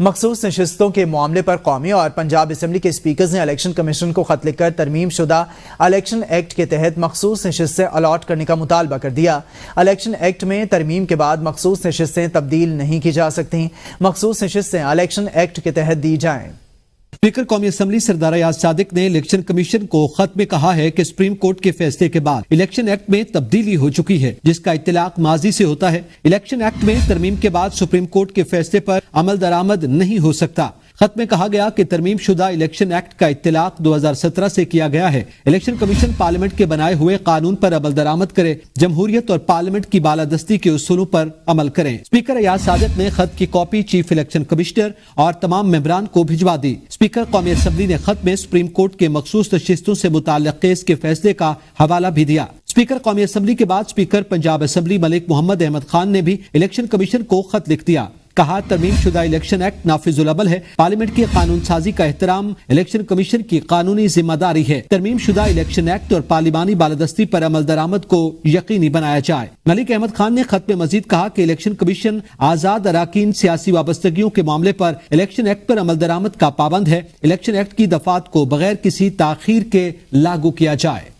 مخصوص نشستوں کے معاملے پر قومی اور پنجاب اسمبلی کے اسپیکرز نے الیکشن کمیشن کو خط لکھ کر ترمیم شدہ الیکشن ایکٹ کے تحت مخصوص نشستیں الاٹ کرنے کا مطالبہ کر دیا۔ الیکشن ایکٹ میں ترمیم کے بعد مخصوص نشستیں تبدیل نہیں کی جا سکتی، مخصوص نشستیں الیکشن ایکٹ کے تحت دی جائیں۔ اسپیکر قومی اسمبلی سردار ایاز صادق نے الیکشن کمیشن کو خط میں کہا ہے کہ سپریم کورٹ کے فیصلے کے بعد الیکشن ایکٹ میں تبدیلی ہو چکی ہے جس کا اطلاق ماضی سے ہوتا ہے۔ الیکشن ایکٹ میں ترمیم کے بعد سپریم کورٹ کے فیصلے پر عمل درآمد نہیں ہو سکتا۔ خط میں کہا گیا کہ ترمیم شدہ الیکشن ایکٹ کا اطلاق 2017 سے کیا گیا ہے۔ الیکشن کمیشن پارلیمنٹ کے بنائے ہوئے قانون پر عمل درآمد کرے، جمہوریت اور پارلیمنٹ کی بالادستی کے اصولوں پر عمل کریں۔ اسپیکر ایاز صادق نے خط کی کاپی چیف الیکشن کمشنر اور تمام ممبران کو بھجوا دی۔ اسپیکر قومی اسمبلی نے خط میں سپریم کورٹ کے مخصوص نشستوں سے متعلق کیس کے فیصلے کا حوالہ بھی دیا۔ اسپیکر قومی اسمبلی کے بعد اسپیکر پنجاب اسمبلی ملک محمد احمد خان نے بھی الیکشن کمیشن کو خط لکھ دیا۔ کہا ترمیم شدہ الیکشن ایکٹ نافذ العمل ہے، پارلیمنٹ کی قانون سازی کا احترام الیکشن کمیشن کی قانونی ذمہ داری ہے۔ ترمیم شدہ الیکشن ایکٹ اور پارلیمانی بالادستی پر عمل درآمد کو یقینی بنایا جائے۔ ملک احمد خان نے خط میں مزید کہا کہ الیکشن کمیشن آزاد اراکین سیاسی وابستگیوں کے معاملے پر الیکشن ایکٹ پر عمل درآمد کا پابند ہے۔ الیکشن ایکٹ کی دفعات کو بغیر کسی تاخیر کے لاگو کیا جائے۔